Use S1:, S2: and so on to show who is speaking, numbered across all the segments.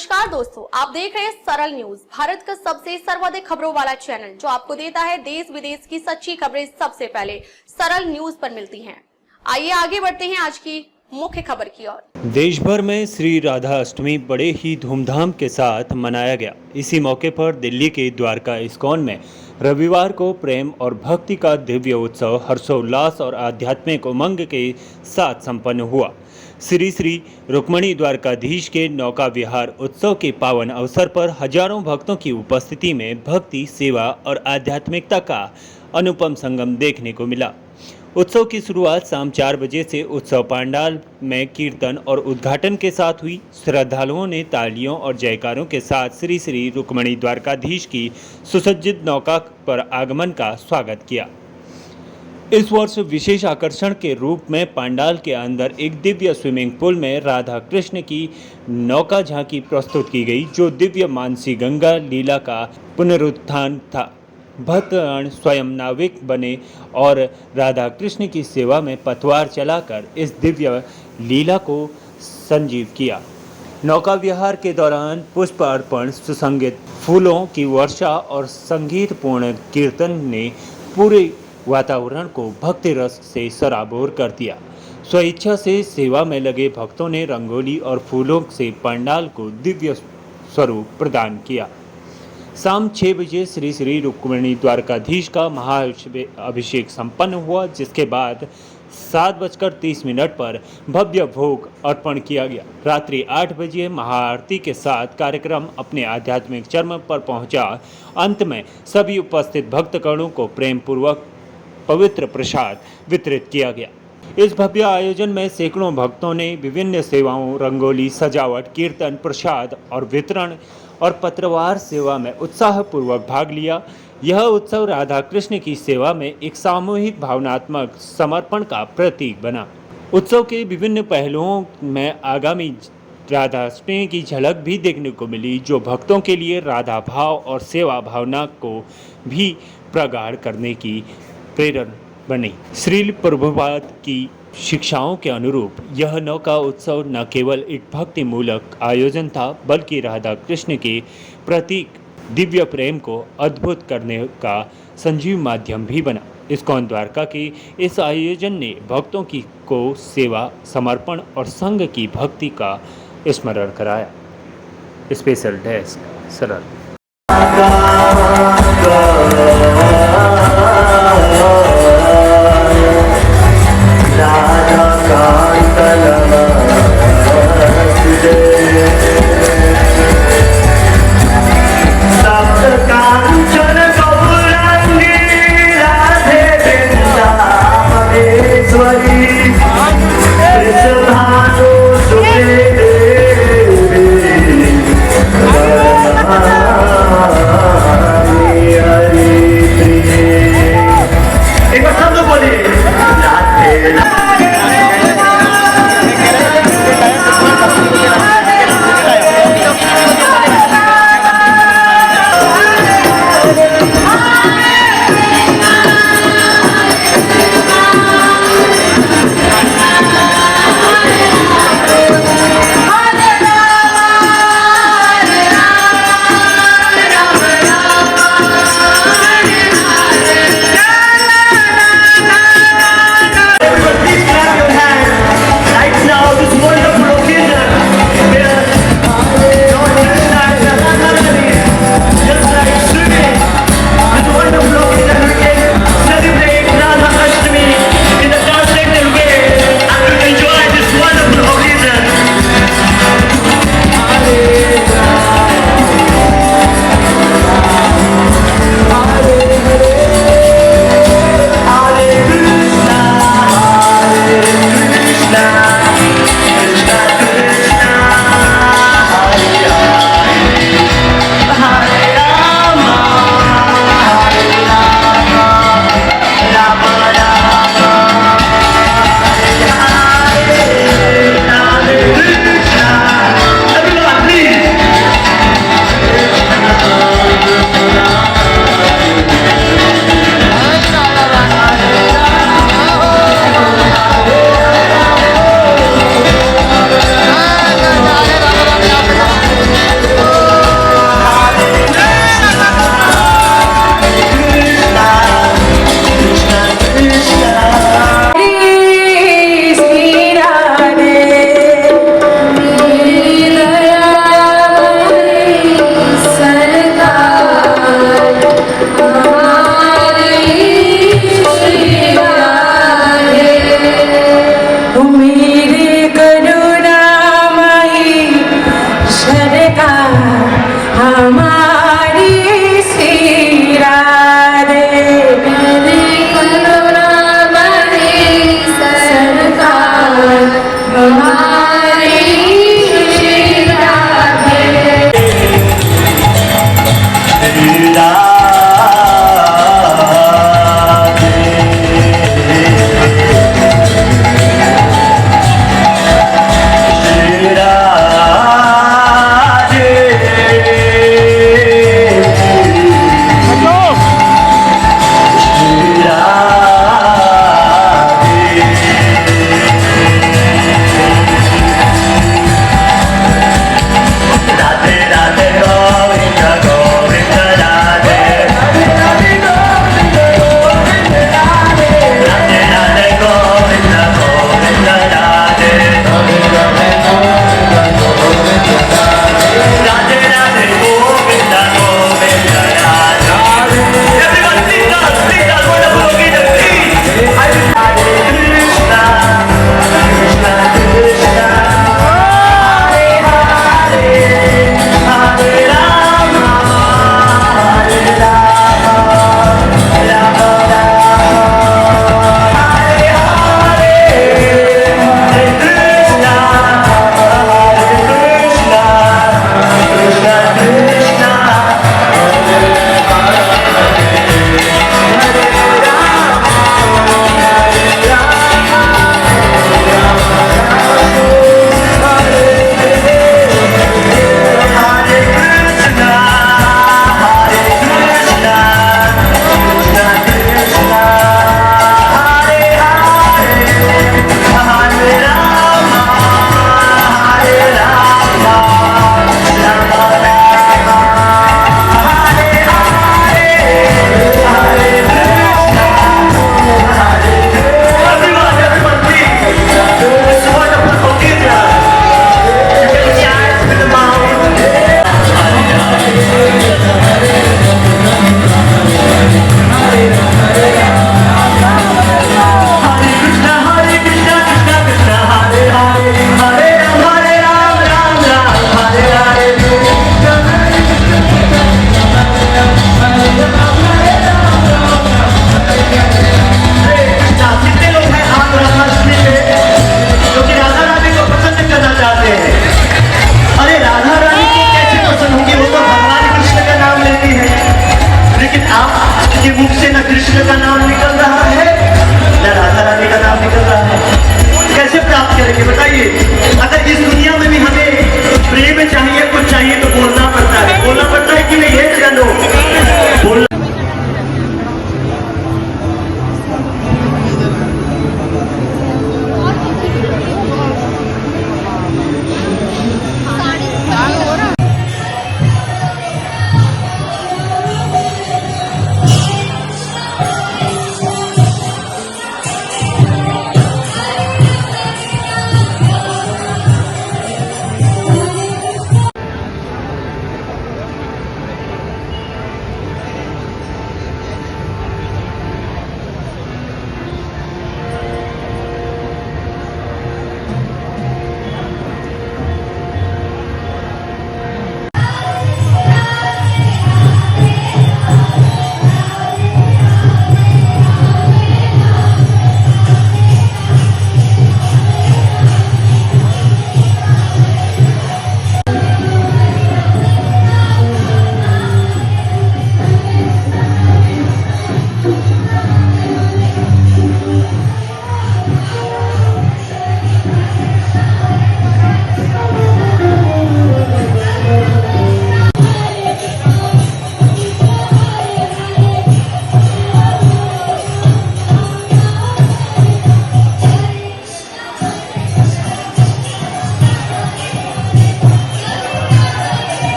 S1: नमस्कार दोस्तों, आप देख रहे हैं सरल न्यूज, भारत का सबसे सर्वाधिक खबरों वाला चैनल जो आपको देता है देश विदेश की सच्ची खबरें सबसे पहले सरल न्यूज पर मिलती हैं। आइए आगे बढ़ते हैं आज की मुख्य खबर की ओर।
S2: देश भर में श्री राधा अष्टमी बड़े ही धूमधाम के साथ मनाया गया। इसी मौके पर दिल्ली के द्वारका इस्कॉन में रविवार को प्रेम और भक्ति का दिव्य उत्सव हर्षोल्लास और आध्यात्मिक उमंग के साथ संपन्न हुआ। श्री श्री रुक्मणी द्वारकाधीश के नौका विहार उत्सव के पावन अवसर पर हजारों भक्तों की उपस्थिति में भक्ति, सेवा और आध्यात्मिकता का अनुपम संगम देखने को मिला। उत्सव की शुरुआत शाम 4 बजे से उत्सव पंडाल में कीर्तन और उद्घाटन के साथ हुई। श्रद्धालुओं ने तालियों और जयकारों के साथ श्री श्री रुक्मणी द्वारकाधीश की सुसज्जित नौका पर आगमन का स्वागत किया। इस वर्ष विशेष आकर्षण के रूप में पंडाल के अंदर एक दिव्य स्विमिंग पूल में राधा कृष्ण की नौका झांकी प्रस्तुत की गई, जो दिव्य मानसी गंगा लीला का पुनरुत्थान था। भक्तगण स्वयं नाविक बने और राधा कृष्ण की सेवा में पतवार चलाकर इस दिव्य लीला को संजीव किया। नौका विहार के दौरान पुष्प अर्पण, सुसंगीत फूलों की वर्षा और संगीतपूर्ण कीर्तन ने पूरे वातावरण को भक्ति रस से सराबोर कर दिया। स्वेच्छा से सेवा में लगे भक्तों ने रंगोली और फूलों से पंडाल को दिव्य स्वरूप प्रदान किया। शाम 6 बजे श्री श्री रुक्मणी द्वारकाधीश का महाअभिषेक संपन्न हुआ, जिसके बाद 7:30 पर भव्य भोग अर्पण किया गया। रात्रि 8 बजे महाआरती के साथ कार्यक्रम अपने आध्यात्मिक चरम पर पहुंचा। अंत में सभी उपस्थित भक्तगणों को प्रेम पूर्वक पवित्र प्रसाद वितरित किया गया। इस भव्य आयोजन में सैकड़ों भक्तों ने विभिन्न सेवाओं, रंगोली, सजावट, कीर्तन, प्रसाद और वितरण और पत्रवार सेवा में उत्साहपूर्वक भाग लिया। यह उत्सव राधा कृष्ण की सेवा में एक सामूहिक भावनात्मक समर्पण का प्रतीक बना। उत्सव के विभिन्न पहलुओं में आगामी राधाष्टमी की झलक भी देखने को मिली, जो भक्तों के लिए राधा भाव और सेवा भावना को भी प्रगाढ़ करने की प्रेरणा बनी। श्रील प्रभुपाद की शिक्षाओं के अनुरूप यह नौका उत्सव न केवल एक भक्ति मूलक आयोजन था, बल्कि राधा कृष्ण के प्रतीक दिव्य प्रेम को अद्भुत करने का संजीव माध्यम भी बना। इस्कॉन द्वारका के इस आयोजन ने भक्तों की को सेवा, समर्पण और संघ की भक्ति का स्मरण कराया। स्पेशल डेस्क सरल।
S3: Hare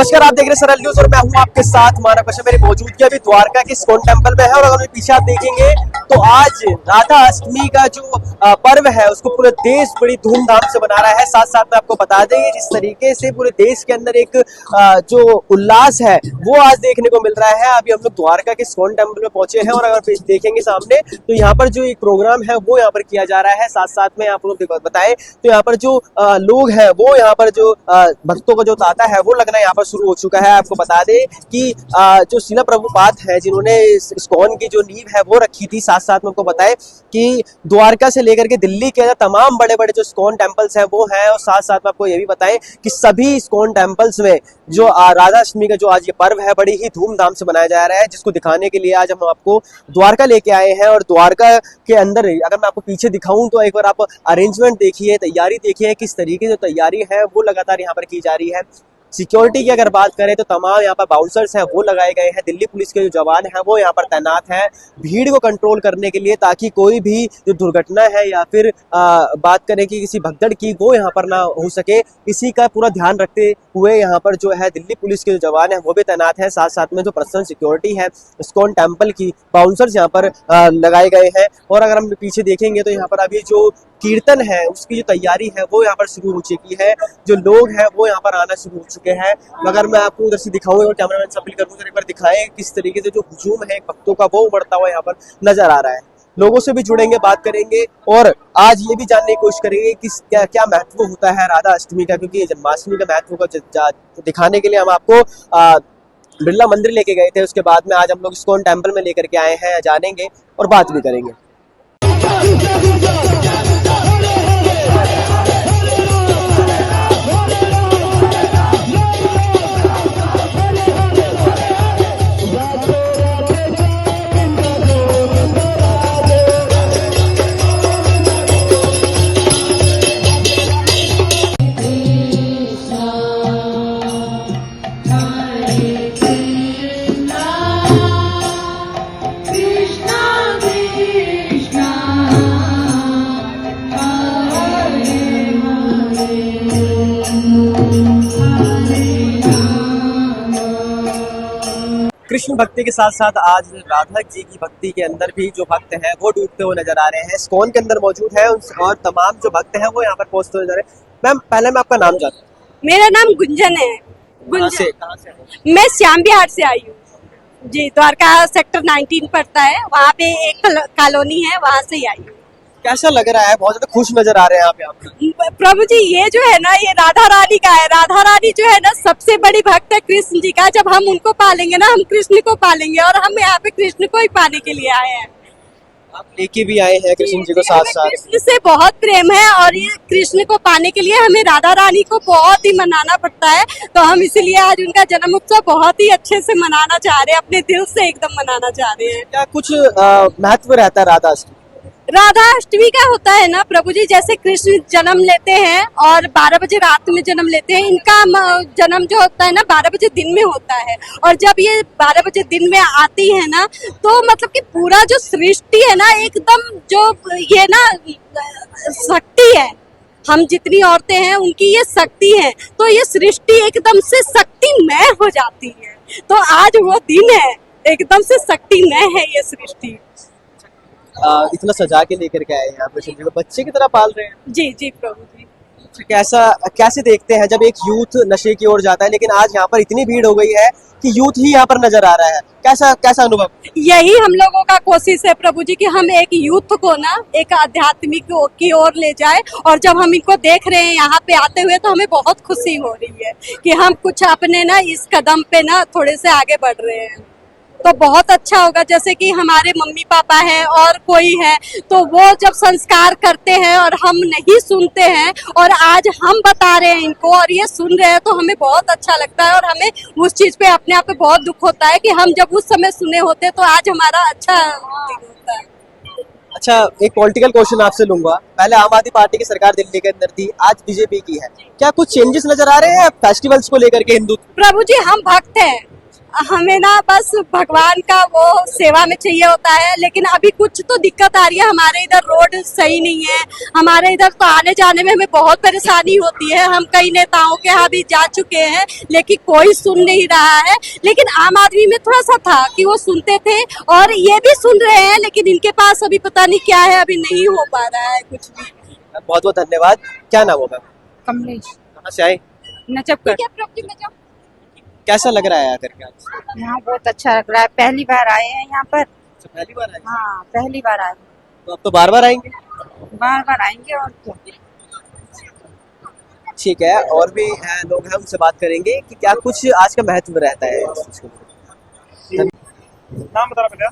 S3: नमस्कार, आप देख रहे हैं सरल न्यूज और मैं हूं आपके साथ मानव कश्यप। मेरी मौजूदगी अभी द्वारका के इस्कॉन टेम्पल में है और अगर पीछे आप देखेंगे तो आज राधा अष्टमी का जो पर्व है उसको पूरे देश बड़ी धूमधाम से मना रहा है। साथ साथ में आपको बता देंगे जिस तरीके से पूरे देश के अंदर एक जो उल्लास है वो आज देखने को मिल रहा है। अभी हम लोग द्वारका के इस्कॉन टेम्पल में पहुंचे हैं और अगर देखेंगे सामने तो यहाँ पर जो एक प्रोग्राम है वो यहाँ पर किया जा रहा है। साथ साथ में आप लोग बताएं तो यहाँ पर जो लोग हैं वो यहाँ पर जो भक्तों का जो तांता है वो लगना यहाँ पर शुरू हो चुका है। आपको बता दें कि जो शिला प्रभुपाद है जिन्होंने इस्कॉन की जो नींव है वो रखी थी। साथ साथ में आपको बताएं कि द्वारका से लेकर के दिल्ली के तमाम बड़े बड़े जो इस्कॉन टेम्पल्स हैं वो हैं और साथ साथ में आपको ये भी बताएं कि सभी इस्कॉन टेम्पल्स में जो राधा अष्टमी का जो आज ये पर्व है बड़ी ही धूमधाम से मनाया जा रहा है, जिसको दिखाने के लिए आज हम आपको द्वारका लेके आए हैं। और द्वारका के अंदर अगर मैं आपको पीछे दिखाऊं तो एक बार आप अरेंजमेंट देखिए, तैयारी देखिए, किस तरीके से तैयारी है वो लगातार यहाँ पर की जा रही है। सिक्योरिटी की अगर बात करें तो तमाम यहाँ पर बाउंसर्स हैं वो लगाए गए हैं। दिल्ली पुलिस के जो जवान हैं वो यहाँ पर तैनात हैं भीड़ को कंट्रोल करने के लिए, ताकि कोई भी जो दुर्घटना है या फिर बात करें कि किसी भगदड़ की वो यहाँ पर ना हो सके, इसी का पूरा ध्यान रखते हुए यहाँ पर जो है दिल्ली पुलिस के जो जवान हैं वो भी तैनात हैं। साथ साथ में जो पर्सनल सिक्योरिटी है इस्कॉन टेम्पल की बाउंसर्स यहाँ पर लगाए गए हैं। और अगर हम पीछे देखेंगे तो यहाँ पर अभी जो कीर्तन है उसकी जो तैयारी है वो यहाँ पर शुरू हो चुकी है। जो लोग हैं वो यहाँ पर आना शुरू हो चुके हैं। मगर मैं आपको उधर से दिखाऊंगा और कैमरामैन से अपील करूंगा एक बार दिखाएं किस तरीके से जो हुजूम है भक्तों का वो उमड़ता हुआ यहाँ पर नजर आ रहा है। लोगों से भी जुड़ेंगे, बात करेंगे और आज ये भी जानने की कोशिश करेंगे कि क्या क्या महत्व होता है राधा अष्टमी का, क्योंकि जन्माष्टमी का महत्व को दिखाने के लिए हम आपको बिरला मंदिर लेके गए थे। उसके बाद में आज हम लोग इस्कॉन टेम्पल में लेकर के आए हैं, जानेंगे और बात भी करेंगे। कृष्ण भक्ति के साथ साथ आज राधा जी की भक्ति के अंदर भी जो भक्त हैं वो डूबते हुए नजर आ रहे हैं। इस्कॉन के अंदर मौजूद है और तमाम जो भक्त हैं वो यहाँ पर पहुंचते हुए नजर आ रहे हैं। मैम पहले मैं आपका नाम जानता हूँ।
S4: मेरा नाम गुंजन है।
S3: कहाँ से?
S4: मैं श्याम बिहार से आई हूँ जी। द्वारका सेक्टर 19 पड़ता है, वहाँ पे एक कॉलोनी है, वहाँ से ही आई हूँ।
S3: कैसा लग रहा है? बहुत ज्यादा खुश नजर आ रहे हैं आप यहाँ पर।
S4: प्रभु जी ये जो है ना ये राधा रानी का है। राधा रानी जो है ना सबसे बड़ी भक्त है कृष्ण जी का। जब हम उनको पालेंगे ना हम कृष्ण को पालेंगे और हम यहाँ पे कृष्ण को ही पाने के लिए आए हैं।
S3: आप लेके भी आए हैं कृष्ण जी को साथ साथ।
S4: कृष्ण से बहुत प्रेम है और ये कृष्ण को पाने के लिए हमें राधा रानी को बहुत ही मनाना पड़ता है। तो हम इसीलिए आज उनका जन्म उत्सव बहुत ही अच्छे से मनाना चाह रहे हैं, अपने दिल से एकदम मनाना चाह रहे हैं।
S3: क्या कुछ महत्व रहता है राधा अष्टमी?
S4: राधा अष्टमी का होता है ना प्रभु जी, जैसे कृष्ण जन्म लेते हैं और 12 बजे रात में जन्म लेते हैं। इनका जन्म जो होता है ना 12 बजे दिन में होता है और जब ये 12 बजे दिन में आती है ना तो मतलब कि पूरा जो सृष्टि है ना एकदम जो ये ना शक्ति है, हम जितनी औरतें हैं उनकी ये शक्ति है, तो ये सृष्टि एकदम से शक्तिमय हो जाती है। तो आज वो दिन है, एकदम से शक्तिमय है ये सृष्टि।
S3: इतना सजा के लेकर के आए हैं आप कृष्ण जी को, बच्चे की तरह पाल रहे हैं।
S4: जी जी प्रभु जी।
S3: कैसे देखते हैं जब एक यूथ नशे की ओर जाता है, लेकिन आज यहाँ पर इतनी भीड़ हो गई है कि यूथ ही यहाँ पर नजर आ रहा है, कैसा अनुभव?
S4: यही हम लोगों का कोशिश है प्रभु जी कि हम एक यूथ को ना एक आध्यात्मिक की ओर ले जाए। और जब हम इनको देख रहे हैं यहाँ पे आते हुए तो हमें बहुत खुशी हो रही है कि हम कुछ अपने ना इस कदम पे ना थोड़े से आगे बढ़ रहे हैं। तो बहुत अच्छा होगा, जैसे कि हमारे मम्मी पापा हैं और कोई है तो वो जब संस्कार करते हैं और हम नहीं सुनते हैं और आज हम बता रहे हैं इनको और ये सुन रहे हैं तो हमें बहुत अच्छा लगता है। और हमें उस चीज पे अपने आप पे बहुत दुख होता है कि हम जब उस समय सुने होते तो आज हमारा अच्छा होता है।
S3: अच्छा, एक पॉलिटिकल क्वेश्चन आपसे लूंगा। पहले आम आदमी पार्टी की सरकार दिल्ली के अंदर थी, आज बीजेपी की है, क्या कुछ चेंजेस नजर आ रहे हैं फेस्टिवल्स को लेकर के? हिंदू
S4: प्रभु जी हम भक्त हैं, हमें ना बस भगवान का वो सेवा में चाहिए होता है, लेकिन अभी कुछ तो दिक्कत आ रही है। हमारे इधर रोड सही नहीं है, हमारे इधर तो आने जाने में हमें बहुत परेशानी होती है। हम कई नेताओं के यहाँ भी जा चुके हैं, लेकिन कोई सुन नहीं रहा है। लेकिन आम आदमी में थोड़ा सा था कि वो सुनते थे, और ये भी सुन रहे हैं, लेकिन इनके पास अभी पता नहीं क्या है, अभी नहीं हो पा रहा है कुछ भी।
S3: बहुत बहुत धन्यवाद। क्या नाम हो मैम?
S5: कमलेश
S3: कहाँ से आए?
S5: नचपकर।
S3: कैसा लग रहा है आकर के आज?
S5: यहाँ बहुत अच्छा लग रहा है, पहली बार आए हैं यहाँ पर।
S3: अच्छा, पहली बार आए?
S5: हाँ पहली बार आए,
S3: तो अब तो बार बार आएंगे?
S5: बार बार आएंगे और क्या।
S3: ठीक है, और भी लोग हैं, उनसे बात करेंगे कि क्या कुछ आज का महत्व रहता है इस चीज़ को।
S6: नाम बताना पड़ेगा।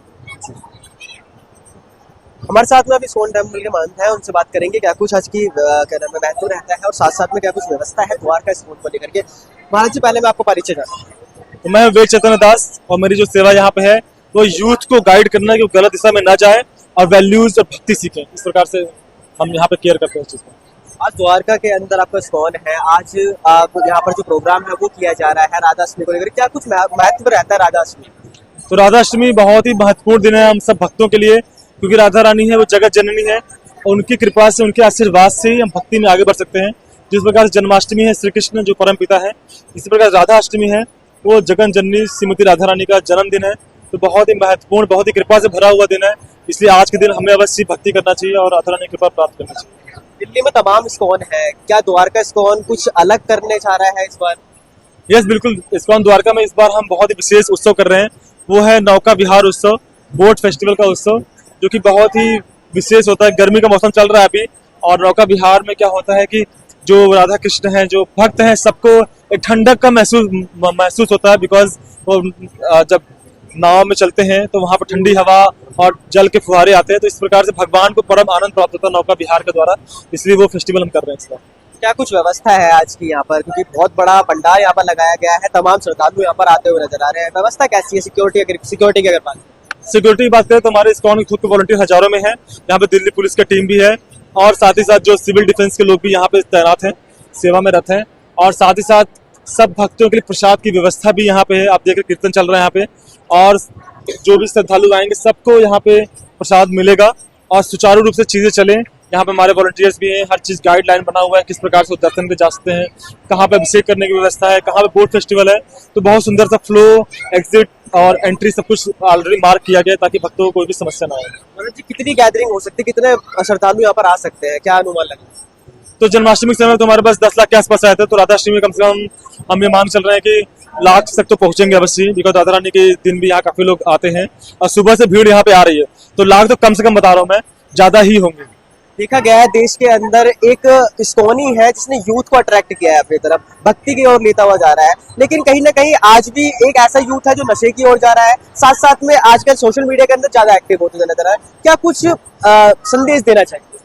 S3: हमारे साथ में अभी सोन टेम्पल के महंत है, उनसे बात करेंगे क्या कुछ आज की क्या नाम है महत्व रहता है, और साथ साथ में क्या कुछ व्यवस्था है द्वारका स्कूल को लेकर के। महाराज जी, पहले मैं आपको परिचय जानूं।
S6: तो मैं विवेक चैतन्य दास, और मेरी जो सेवा यहाँ पे है वो यूथ को गाइड करना है कि वो गलत दिशा में ना जाए और वैल्यूज और भक्ति सीखें। इस प्रकार से हम यहाँ पे केयर करते हैं उस चीज को।
S3: आज द्वारका के अंदर आपका स्कॉन है, आज यहाँ पर जो प्रोग्राम है वो किया जा रहा है राधाष्टमी को लेकर, क्या कुछ महत्व रहता है राधाष्टमी?
S6: तो राधाष्टमी बहुत ही महत्वपूर्ण दिन है हम सब भक्तों के लिए, क्योंकि राधा रानी है वो जगत जननी है, और उनकी कृपा से, उनके आशीर्वाद से ही हम भक्ति में आगे बढ़ सकते हैं। जिस प्रकार से जन्माष्टमी है श्री कृष्ण जो परम पिता है, इसी प्रकार राधाष्टमी है वो जगन जननी श्रीमती राधा रानी का जन्मदिन है। तो बहुत ही महत्वपूर्ण, बहुत ही कृपा से भरा हुआ दिन है, इसलिए आज के दिन हमें अवश्य भक्ति करना चाहिए और राधा रानी की कृपा प्राप्त करना चाहिए।
S3: दिल्ली में तमाम स्कॉन है, क्या द्वारका स्कॉन कुछ अलग करने जा रहा है इस बार?
S6: यस बिल्कुल, इस्कॉन द्वारका में इस बार हम बहुत ही विशेष उत्सव कर रहे हैं, वो है नौका विहार उत्सव, बोट फेस्टिवल का उत्सव, जो कि बहुत ही विशेष होता है। गर्मी का मौसम चल रहा है अभी, और नौका विहार में क्या होता है कि जो राधा कृष्ण हैं, जो भक्त हैं, सबको एक ठंडक का महसूस होता है, बिकॉज वो जब नाव में चलते हैं तो वहाँ पर ठंडी हवा और जल के फुहारे आते हैं, तो इस प्रकार से भगवान को परम आनंद प्राप्त होता है नौका विहार के द्वारा, इसलिए वो फेस्टिवल हम कर रहे हैं इस बार।
S3: क्या कुछ व्यवस्था है आज की यहाँ पर, क्योंकि बहुत बड़ा पंडाल यहाँ पर लगाया गया है, तमाम श्रद्धालु यहाँ पर आते हुए नजर आ रहे हैं, व्यवस्था कैसी है? सिक्योरिटी की अगर बात
S6: सिक्योरिटी की बात करें तो हमारे इस्कॉन खुद के वॉलंटियर हजारों में है, यहाँ पे दिल्ली पुलिस की टीम भी है, और साथ ही साथ जो सिविल डिफेंस के लोग भी यहाँ पे तैनात हैं, सेवा में रहते हैं, और साथ ही साथ सब भक्तों के लिए प्रसाद की व्यवस्था भी यहाँ पे है। आप देखिए कीर्तन चल रहा है यहाँ पे, और जो भी श्रद्धालु आएंगे सबको यहाँ पे प्रसाद मिलेगा, और सुचारू रूप से चीजें चले। यहाँ पे हमारे वॉलंटियर्स भी हैं, हर चीज गाइडलाइन बना हुआ है किस प्रकार से दर्शन पे जा सकते हैं, कहाँ पे अभिषेक करने की व्यवस्था है, कहाँ पे बोट फेस्टिवल है, तो बहुत सुंदर सा फ्लो, एग्जिट और एंट्री सब कुछ ऑलरेडी मार्क किया गया है, ताकि भक्तों को कोई भी समस्या ना आए।
S3: मतलब जी कितनी गैदरिंग हो सकती है, कितने श्रद्धालु यहाँ पर आ सकते हैं, क्या अनुमान लगा?
S6: तो जन्माष्टमी के समय तो हमारे पास 10 लाख के आसपास आए थे, तो राधाष्टमी में कम से कम हम ये मान चल रहे हैं कि लाख तक तो पहुंचेंगे अवश्य, बिकॉज राधा रानी के दिन भी यहाँ काफी लोग आते हैं, और सुबह से भीड़ यहाँ पे आ रही है, तो लाख तो कम से कम बता रहा हूँ मैं, ज्यादा ही होंगे।
S3: देखा गया है देश के अंदर एक इस्कॉनी है जिसने यूथ को अट्रैक्ट किया है अपनी तरफ, भक्ति की ओर लेता हुआ जा रहा है, लेकिन कहीं ना कहीं आज भी एक ऐसा यूथ है जो नशे की ओर जा रहा है, साथ साथ में आजकल सोशल मीडिया के अंदर ज्यादा एक्टिव होते नजर आ रहा है। क्या कुछ संदेश देना चाहिए?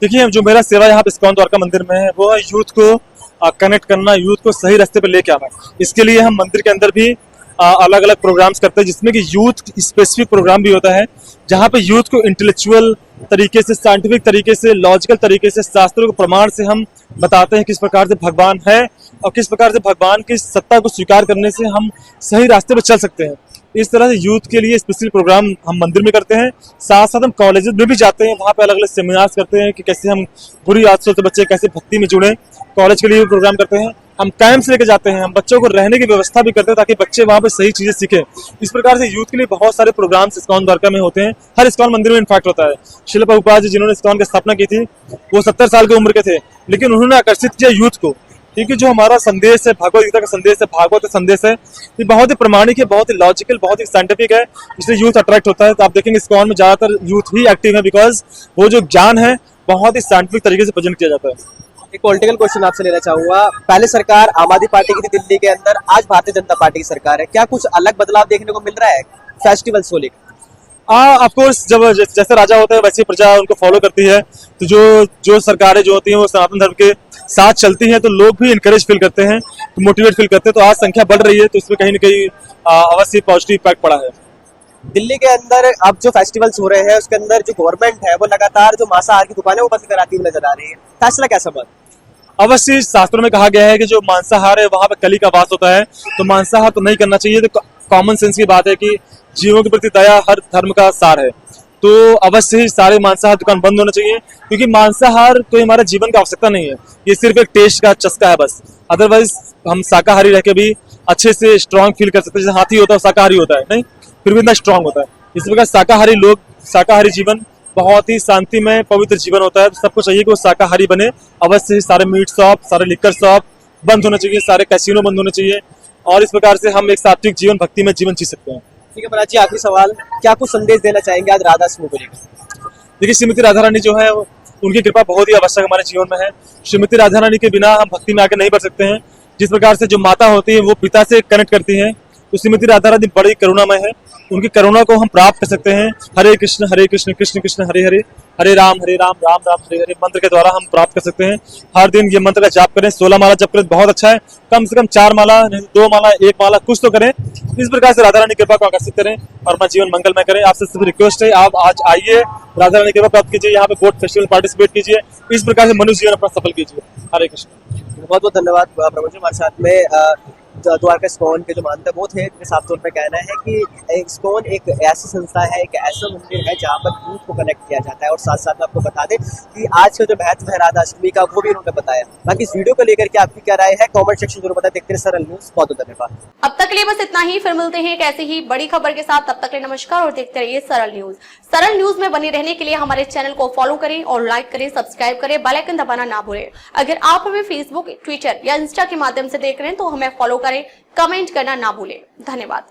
S6: देखिए, जो मेरा सेवा यहाँ पे इस्कॉन द्वारका मंदिर में है वो है यूथ को कनेक्ट करना, यूथ को सही रास्ते पे लेके आना। इसके लिए हम मंदिर के अंदर भी अलग अलग प्रोग्राम्स करते हैं, जिसमें कि यूथ स्पेसिफिक प्रोग्राम भी होता है, जहाँ पे यूथ को इंटेलेक्चुअल तरीके से, साइंटिफिक तरीके से, लॉजिकल तरीके से, शास्त्रों के प्रमाण से हम बताते हैं किस प्रकार से भगवान है, और किस प्रकार से भगवान की सत्ता को स्वीकार करने से हम सही रास्ते पर चल सकते हैं। इस तरह से यूथ के लिए स्पेशल प्रोग्राम हम मंदिर में करते हैं, साथ साथ हम कॉलेजेस में भी जाते हैं, वहाँ पे अलग अलग सेमिनार्स करते हैं कि कैसे हम बुरी आदतों से बच्चे कैसे भक्ति में जुड़े। कॉलेज के लिए भी प्रोग्राम करते हैं, हम कैंप्स लेके जाते हैं, हम बच्चों को रहने की व्यवस्था भी करते हैं ताकि बच्चे वहाँ पे सही चीजें सीखें। इस प्रकार से यूथ के लिए बहुत सारे प्रोग्राम्स इस्कॉन द्वारका में होते हैं, हर इस्कॉन मंदिर में इनफैक्ट होता है। शिल प्रभुपाद जी जिन्होंने इस्कॉन की स्थापना की थी वो 70 साल की उम्र के थे, लेकिन उन्होंने आकर्षित किया यूथ को, क्योंकि जो हमारा संदेश है, भगवद गीता का संदेश है, भागवत का संदेश है, ये बहुत ही प्रमाणिक है, बहुत ही लॉजिकल, बहुत ही साइंटिफिक है, इसलिए यूथ अट्रैक्ट होता है। तो आप देखेंगे इस्कॉन में ज्यादातर यूथ ही एक्टिव है, बिकॉज वो जो ज्ञान है बहुत ही साइंटिफिक तरीके से प्रेजेंट किया जाता है।
S3: एक पॉलिटिकल क्वेश्चन आपसे लेना चाहूंगा, पहले सरकार आम आदमी पार्टी की थी दिल्ली के अंदर, आज भारतीय जनता पार्टी की सरकार है, क्या कुछ अलग बदलाव देखने को मिल रहा है फेस्टिवल्स को लेकर?
S6: ऑफ कोर्स, जब जैसे राजा होते हैं वैसे प्रजा उनको फॉलो करती है, तो जो सरकारें जो होती हैं वो सनातन धर्म के साथ चलती हैं, तो लोग भी इनकरेज फील करते हैं, तो मोटिवेट फील करते हैं, तो आज संख्या बढ़ रही है, तो इसमें कहीं ना कहीं अवश्य पॉजिटिव इम्पैक्ट पड़ा है।
S3: दिल्ली के अंदर अब जो फेस्टिवल्स हो रहे हैं उसके अंदर जो गवर्नमेंट है वो लगातार जो मांसाहार की दुकानें वो बंद कराती हुई नजर आ रही है, फैसला कैसा बन?
S6: अवश्य शास्त्रों में कहा गया है कि जो मांसाहार है वहां पे कली का वास होता है, तो मांसाहार तो नहीं करना चाहिए। तो कॉमन सेंस की बात है कि जीवों के प्रति दया हर धर्म का सार है। तो अवश्य ही सारे मांसाहार दुकान बंद होना चाहिए, क्योंकि मांसाहार कोई हमारे जीवन का आवश्यकता नहीं है, ये सिर्फ एक टेस्ट का चस्का है बस। अदरवाइज हम शाकाहारी रह के भी अच्छे से स्ट्रांग फील कर सकते हैं। जैसे हाथी होता है शाकाहारी होता है नहीं, फिर भी इतना स्ट्रांग होता है। इस प्रकार शाकाहारी लोग, शाकाहारी जीवन बहुत ही शांतिमय पवित्र जीवन होता है। सबको चाहिए कि वो शाकाहारी बने। अवश्य ही सारे मीट शॉप, सारे लिकर शॉप बंद होना चाहिए, सारे कैसीनो बंद होने चाहिए, और इस प्रकार से हम एक सात्विक जीवन, भक्तिमय जीवन जी सकते हैं।
S3: ठीक है महाराज जी, आखिरी सवाल, क्या कुछ संदेश देना चाहेंगे आज राधा अष्टमी को लेकर?
S6: देखिए, श्रीमती राधा रानी जो है उनकी कृपा बहुत ही आवश्यक हमारे जीवन में है। श्रीमती राधा रानी के बिना हम भक्ति में आगे नहीं बढ़ सकते हैं। जिस प्रकार से जो माता होती है वो पिता से कनेक्ट करती हैं, तो श्रीमती राधा रानी बड़ी करुणामय है। उनकी करुणा को हम प्राप्त कर सकते हैं हरे कृष्ण कृष्ण कृष्ण हरे हरे, हरे राम राम राम हरे हरे मंत्र के द्वारा हम प्राप्त कर सकते हैं। हर दिन ये मंत्र का जाप करें, 16 माला जप करें, बहुत अच्छा है। कम से कम 4 माला, 2 माला, 1 माला कुछ तो करें। इस प्रकार से राधा रानी कृपा को आकर्षित करें और अपना जीवन मंगलमय करें। आपसे सिर्फ रिक्वेस्ट है, आप आज आइए, राधा रानी कृपा प्राप्त कीजिए, यहाँ पे बोट फेस्टिवल पार्टिसिपेट कीजिए, इस प्रकार से मनुष्य जीवन अपना सफल कीजिए। हरे कृष्ण।
S3: बहुत बहुत धन्यवाद प्रभु जी। हमारे साथ में द्वारका इस्कॉन के जो महंत वो थे, जिनका साफ तौर पे कहना है कि इस्कॉन एक ऐसी संस्था है, एक ऐसा मंदिर है जहाँ पर यूथ को कनेक्ट किया जाता है। और साथ साथ में आपको बता दें कि आज का जो महत्व है राधा अष्टमी का, वो भी उन्होंने बताया। बाकी इस वीडियो को लेकर के आपकी क्या राय है, कमेंट सेक्शन जरूर बताएं। देखते रहिए सरल न्यूज। बहुत बहुत धन्यवाद।
S1: अब तक के लिए बस इतना ही, फिर मिलते हैं एक ऐसी ही बड़ी खबर के साथ। तब तक के लिए नमस्कार और देखते रहिए सरल न्यूज। सरल न्यूज में बने रहने के लिए हमारे चैनल को फॉलो करें और लाइक करें, सब्सक्राइब करें, बेल आइकन दबाना ना भूलें। अगर आप हमें फेसबुक, ट्विटर या इंस्टा के माध्यम से देख रहे हैं तो हमें फॉलो करें, कमेंट करना ना भूलें। धन्यवाद।